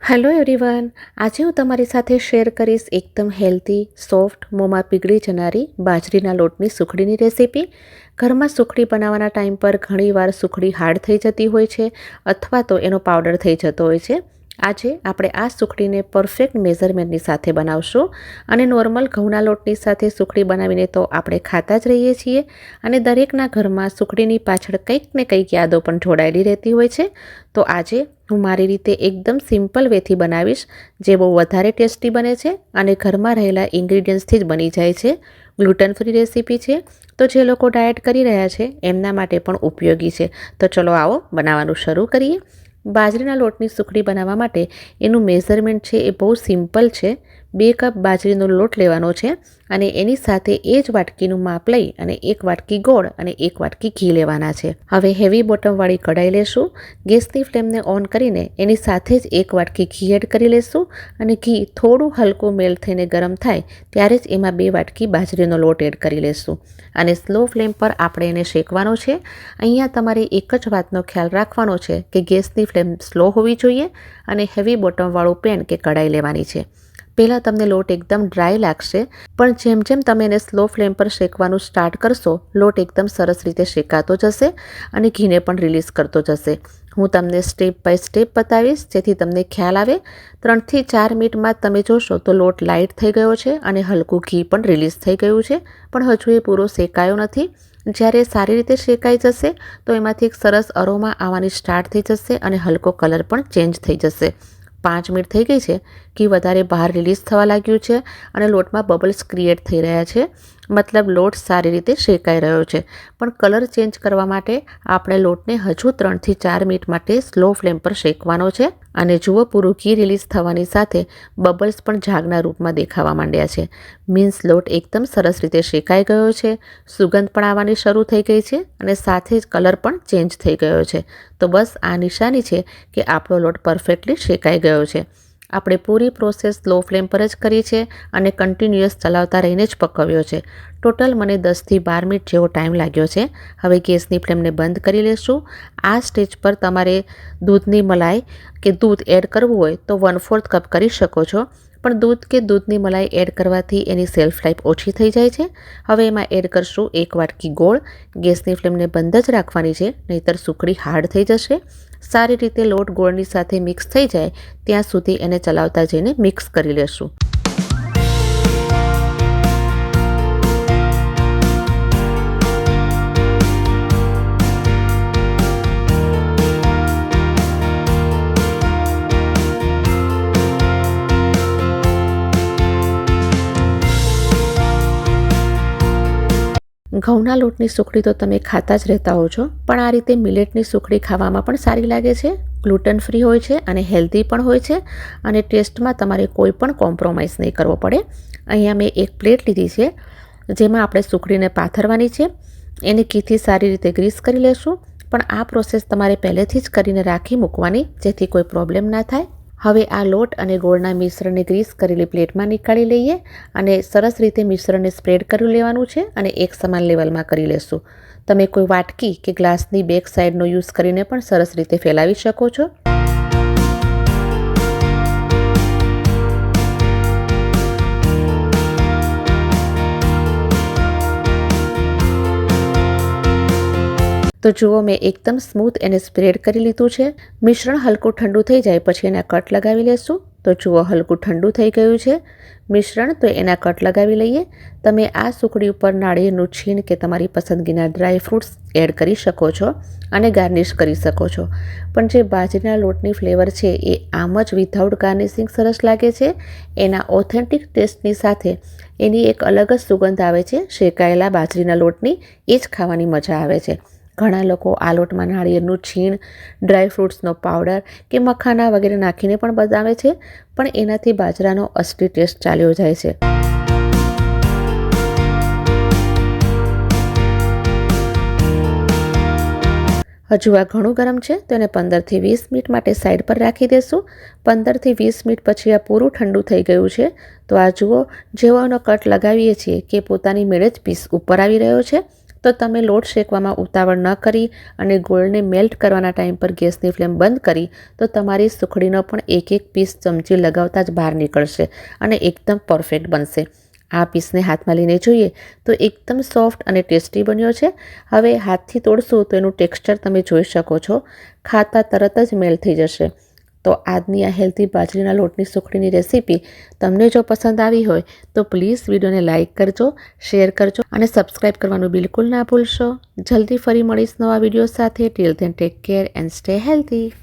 Hello everyone, આજે હું તમારી સાથે શેર કરીશ એકદમ હેલ્ધી, સોફ્ટ, મોંમાં પીગળી જનારી બાજરીના લોટની સુખડીની રેસીપી. ઘરમાં સુખડી બનાવવાના ટાઈમ પર ઘણીવાર સુખડી હાર્ડ થઈ જતી હોય છે અથવા તો એનો પાવડર થઈ જતો હોય છે. આજે આપણે આ સુખડીને પરફેક્ટ મેઝરમેન્ટની સાથે બનાવશું અને નોર્મલ ઘઉંના લોટની સાથે સુખડી બનાવીને તો આપણે ખાતા જ રહીએ છીએ અને દરેકના ઘરમાં સુખડીની પાછળ કંઈક ને કંઈક યાદો પણ જોડાયેલી રહેતી હોય છે. તો આજે હું મારી રીતે એકદમ સિમ્પલ વેથી બનાવીશ, જે બહુ વધારે ટેસ્ટી બને છે અને ઘરમાં રહેલા ઇન્ગ્રીડિયન્ટ્સથી જ બની જાય છે. ગ્લુટન ફ્રી રેસીપી છે, તો જે લોકો ડાયટ કરી રહ્યા છે એમના માટે પણ ઉપયોગી છે. તો ચલો આવો બનાવવાનું શરૂ કરીએ. બાજરીના લોટની સુખડી બનાવવા માટે એનું મેઝરમેન્ટ છે એ બહુ સિમ્પલ છે. 2 કપ બાજરીનો લોટ લેવાનો છે અને એની સાથે એ જ વાટકીનું માપ લઈ અને 1 વાટકી ગોળ અને 1 વાટકી ઘી લેવાના છે. હવે હેવી બોટમવાળી કઢાઈ લેશું. ગેસની ફ્લેમને ઓન કરીને એની સાથે જ 1 વાટકી ઘી એડ કરી લેશું અને ઘી થોડું હલકું મેલ્ટ થઈને ગરમ થાય ત્યારે જ એમાં 2 વાટકી બાજરીનો લોટ એડ કરી લેશું અને સ્લો ફ્લેમ પર આપણે એને શેકવાનો છે. અહીંયા તમારે એક જ વાતનો ખ્યાલ રાખવાનો છે કે ગેસની ફ્લેમ સ્લો હોવી જોઈએ અને હેવી બોટમવાળું પેન કે કઢાઈ લેવાની છે. પહેલાં તમને લોટ એકદમ ડ્રાય લાગશે, પણ જેમ જેમ તમે એને સ્લો ફ્લેમ પર શેકવાનું સ્ટાર્ટ કરશો, લોટ એકદમ સરસ રીતે શેકાતો જશે અને ઘીને પણ રિલીઝ કરતો જશે. હું તમને સ્ટેપ બાય સ્ટેપ બતાવીશ જેથી તમને ખ્યાલ આવે. 3થી 4 મિનિટમાં તમે જોશો તો લોટ લાઇટ થઈ ગયો છે અને હલકું ઘી પણ રિલીઝ થઈ ગયું છે, પણ હજુ એ પૂરો શેકાયો નથી. જ્યારે સારી રીતે શેકાઈ જશે તો એમાંથી એક સરસ અરોમા આવવાની સ્ટાર્ટ થઈ જશે અને હલકો કલર પણ ચેન્જ થઈ જશે. 5 મિનિટ થઈ ગઈ છે. ઘી વધારે બહાર રિલીઝ થવા લાગ્યું છે અને લોટમાં બબલ્સ ક્રિએટ થઈ રહ્યા છે, મતલબ લોટ સારી રીતે શેકાઈ રહ્યો છે. પણ કલર ચેન્જ કરવા માટે આપણે લોટને હજુ 3થી 4 મિનિટ માટે સ્લો ફ્લેમ પર શેકવાનો છે. અને જુઓ, પૂરું ઘી રિલીઝ થવાની સાથે બબલ્સ પણ ઝાગના રૂપમાં દેખાવા માંડ્યા છે. મીન્સ લોટ એકદમ સરસ રીતે શેકાઈ ગયો છે, સુગંધ પણ આવવાની શરૂ થઈ ગઈ છે અને સાથે જ કલર પણ ચેન્જ થઈ ગયો છે. તો બસ આ નિશાની છે કે આપણો લોટ પરફેક્ટલી શેકાઈ ગયો છે. આપણે પૂરી પ્રોસેસ સ્લો ફ્લેમ પર જ કરી છે અને કન્ટિન્યુઅસ ચલાવતા રહીને જ પકવ્યો છે. ટોટલ મને 10થી 12 મિનિટ જેવો ટાઈમ લાગ્યો છે. હવે ગેસની ફ્લેમને બંધ કરી લેશું. આ સ્ટેજ પર તમારે દૂધની મલાઈ કે દૂધ એડ કરવું હોય તો 1/4 કપ કરી શકો છો, પણ દૂધ કે દૂધની મલાઈ એડ કરવાથી એની સેલ્ફ લાઈફ ઓછી થઈ જાય છે. હવે એમાં એડ કરશું 1 વાટકી ગોળ. ગેસની ફ્લેમને બંધ જ રાખવાની છે, નહીંતર સુખડી હાર્ડ થઈ જશે. સારી રીતે લોટ ગોળની સાથે મિક્સ થઈ જાય ત્યાં સુધી એને ચલાવતા જઈને મિક્સ કરી લેશું. ઘઉંના લોટની સુખડી તો તમે ખાતા જ રહેતા હો છો, પણ આ રીતે મિલેટની સુખડી ખાવામાં પણ સારી લાગે છે. ગ્લુટન ફ્રી હોય છે અને હેલ્ધી પણ હોય છે અને ટેસ્ટમાં તમારે કોઈ પણ કોમ્પ્રોમાઇઝ નહીં કરવો પડે. અહીંયા મેં એક પ્લેટ લીધી છે જેમાં આપણે સુખડીને પાથરવાની છે. એને ઘીથી સારી રીતે ગ્રીસ કરી લેશું, પણ આ પ્રોસેસ તમારે પહેલેથી જ કરીને રાખી મૂકવાની જેથી કોઈ પ્રોબ્લેમ ના થાય. હવે આ લોટ અને ગોળના મિશ્રણને ગ્રીસ કરેલી પ્લેટમાં નીકાળી લઈએ અને સરસ રીતે મિશ્રણને સ્પ્રેડ કરી લેવાનું છે અને એક સમાન લેવલમાં કરી લેશું. તમે કોઈ વાટકી કે ગ્લાસની બેક સાઈડનો યુઝ કરીને પણ સરસ રીતે ફેલાવી શકો છો. તો જુઓ, મેં એકદમ સ્મૂથ એને સ્પ્રેડ કરી લીધું છે. મિશ્રણ હલકું ઠંડુ થઈ જાય પછી એના કટ લગાવી લેશું. તો જુઓ, હલકું ઠંડુ થઈ ગયું છે મિશ્રણ, તો એના કટ લગાવી લઈએ. તમે આ સુખડી ઉપર નાળિયેરનું છીણ કે તમારી પસંદગીના ડ્રાય ફ્રૂટ્સ એડ કરી શકો છો અને ગાર્નિશ કરી શકો છો. પણ જે બાજરીના લોટની ફ્લેવર છે એ આમ જ વિધાઉટ ગાર્નિશિંગ સરસ લાગે છે. એના ઓથેન્ટિક ટેસ્ટની સાથે એની એક અલગ જ સુગંધ આવે છે. શેકાયેલા બાજરીના લોટની એ જ ખાવાની મજા આવે છે. ઘણા લોકો આ લોટમાં નાળિયેરનું છીણ, ડ્રાય ફ્રૂટ્સનો પાવડર કે મખાના વગેરે નાખીને પણ બનાવે છે, પણ એનાથી બાજરાનો અસલી ટેસ્ટ ચાલ્યો જાય છે. હજુ આ ઘણું ગરમ છે તો એને 15થી 20 મિનિટ માટે સાઈડ પર રાખી દેશું. 15થી 20 મિનિટ પછી આ પૂરું ઠંડુ થઈ ગયું છે. તો આ જુઓ, જેવો એનો કટ લગાવીએ છીએ કે પોતાની મેળે જ પીસ ઉપર આવી રહ્યો છે. તો તમે લોટ શેકવામાં ઉતાવળ ન કરી અને ગોળને મેલ્ટ કરવાના ટાઈમ પર ગેસની ફ્લેમ બંધ કરી તો તમારી સુખડીનો પણ એક પીસ ચમચી લગાવતા જ બહાર નીકળશે અને એકદમ પરફેક્ટ બનશે. આ પીસને હાથમાં લઈને જોઈએ તો એકદમ સોફ્ટ અને ટેસ્ટી બન્યો છે. હવે હાથથી તોડશું તો એનું ટેક્સચર તમે જોઈ શકો છો, ખાતા તરત જ મેલ્ટ થઈ જશે. તો આજની આ હેલ્ધી બાજરીના લોટની સુખડીની રેસીપી તમને જો પસંદ આવી હોય તો પ્લીઝ વિડીયોને લાઇક કરજો, શેર કરજો અને સબસ્ક્રાઈબ કરવાનું બિલકુલ ના ભૂલશો. જલ્દી ફરી મળીશ નવા વિડીયો સાથે. Till then take care and stay healthy.